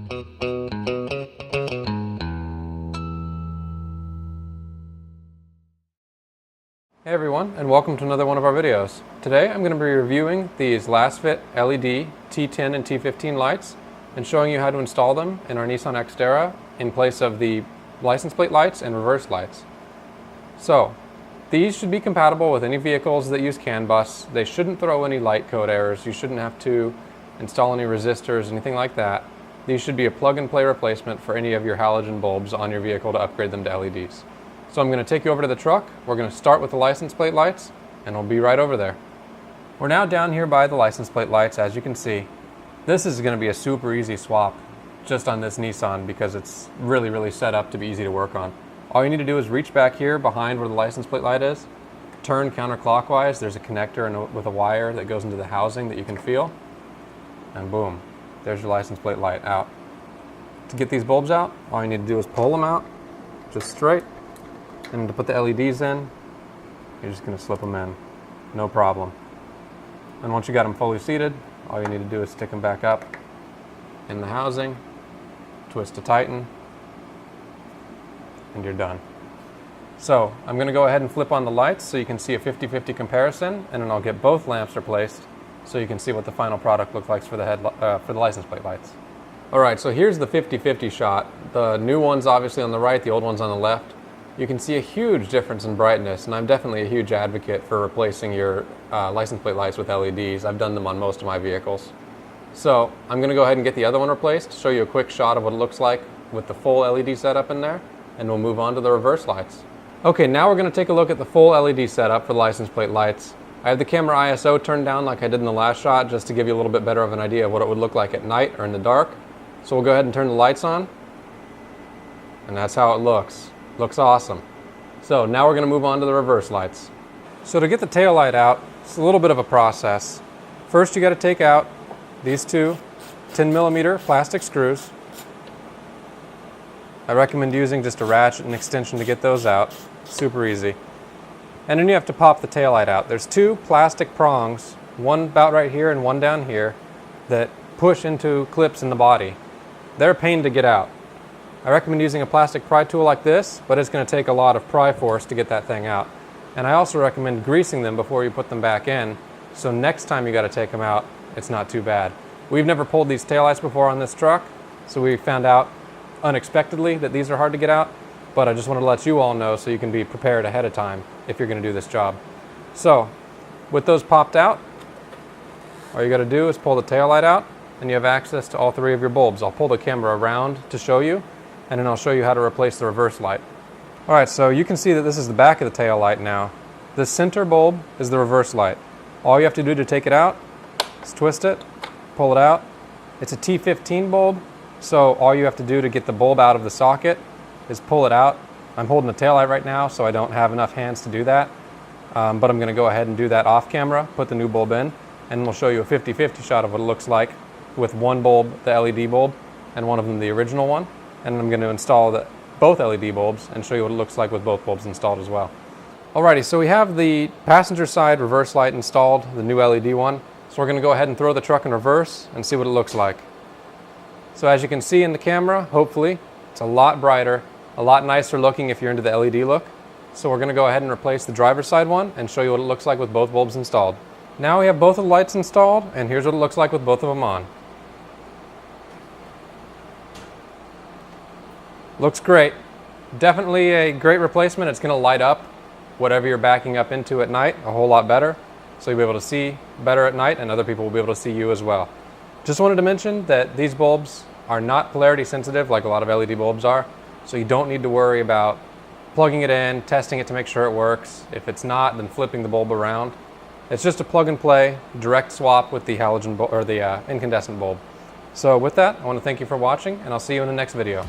Hey everyone, and welcome to another one of our videos. Today I'm going to be reviewing these LASFIT LED T10 and T15 lights and showing you how to install them in our Nissan Xterra in place of the license plate lights and reverse lights. So, these should be compatible with any vehicles that use CAN bus. They shouldn't throw any light code errors. You shouldn't have to install any resistors, anything like that. These should be a plug-and-play replacement for any of your halogen bulbs on your vehicle to upgrade them to LEDs. So I'm going to take you over to the truck. We're going to start with the license plate lights, and we'll be right over there. We're now down here by the license plate lights, as you can see. This is going to be a super easy swap just on this Nissan because it's really set up to be easy to work on. All you need to do is reach back here behind where the license plate light is, turn counterclockwise. There's a connector with a wire that goes into the housing that you can feel, and boom, there's your license plate light out. To get these bulbs out, all you need to do is pull them out just straight. And to put the LEDs in, you're just going to slip them in, no problem. And once you got them fully seated, all you need to do is stick them back up in the housing, twist to tighten, and you're done. So I'm going to go ahead and flip on the lights so you can see a 50-50 comparison, and then I'll get both lamps replaced so you can see what the final product looks like for the license plate lights. Alright, so here's the 50-50 shot. The new one's obviously on the right, the old one's on the left. You can see a huge difference in brightness, and I'm definitely a huge advocate for replacing your license plate lights with LEDs. I've done them on most of my vehicles. So I'm going to go ahead and get the other one replaced, show you a quick shot of what it looks like with the full LED setup in there, and we'll move on to the reverse lights. Okay, now we're going to take a look at the full LED setup for the license plate lights. I have the camera ISO turned down like I did in the last shot just to give you a little bit better of an idea of what it would look like at night or in the dark. So we'll go ahead and turn the lights on, and that's how it looks. Looks awesome. So now we're going to move on to the reverse lights. So to get the tail light out, it's a little bit of a process. First you got to take out these two 10mm plastic screws. I recommend using just a ratchet and extension to get those out. Super easy. And then you have to pop the tail light out. There's two plastic prongs, one about right here and one down here, that push into clips in the body. They're a pain to get out. I recommend using a plastic pry tool like this, but it's going to take a lot of pry force to get that thing out. And I also recommend greasing them before you put them back in, so next time you got to take them out, it's not too bad. We've never pulled these taillights before on this truck, so we found out unexpectedly that these are hard to get out, but I just wanted to let you all know so you can be prepared ahead of time if you're going to do this job. So, with those popped out, all you got to do is pull the taillight out, and you have access to all three of your bulbs. I'll pull the camera around to show you, and then I'll show you how to replace the reverse light. Alright, so you can see that this is the back of the tail light now. This center bulb is the reverse light. All you have to do to take it out is twist it, pull it out. It's a T15 bulb, so all you have to do to get the bulb out of the socket is pull it out. I'm holding the tail light right now, so I don't have enough hands to do that. But I'm going to go ahead and do that off camera, put the new bulb in, and we'll show you a 50-50 shot of what it looks like with one bulb, the LED bulb, and one of them the original one. And I'm going to install both LED bulbs and show you what it looks like with both bulbs installed as well. Alrighty, so we have the passenger side reverse light installed, the new LED one. So we're going to go ahead and throw the truck in reverse and see what it looks like. So as you can see in the camera, hopefully, it's a lot brighter, a lot nicer looking if you're into the LED look. So we're going to go ahead and replace the driver's side one and show you what it looks like with both bulbs installed. Now we have both of the lights installed, and here's what it looks like with both of them on. Looks great. Definitely a great replacement. It's going to light up whatever you're backing up into at night a whole lot better. So you'll be able to see better at night, and other people will be able to see you as well. Just wanted to mention that these bulbs are not polarity sensitive like a lot of LED bulbs are. So you don't need to worry about plugging it in, testing it to make sure it works. If it's not, then flipping the bulb around. It's just a plug and play, direct swap with the halogen bulb or the incandescent bulb. So with that, I want to thank you for watching, and I'll see you in the next video.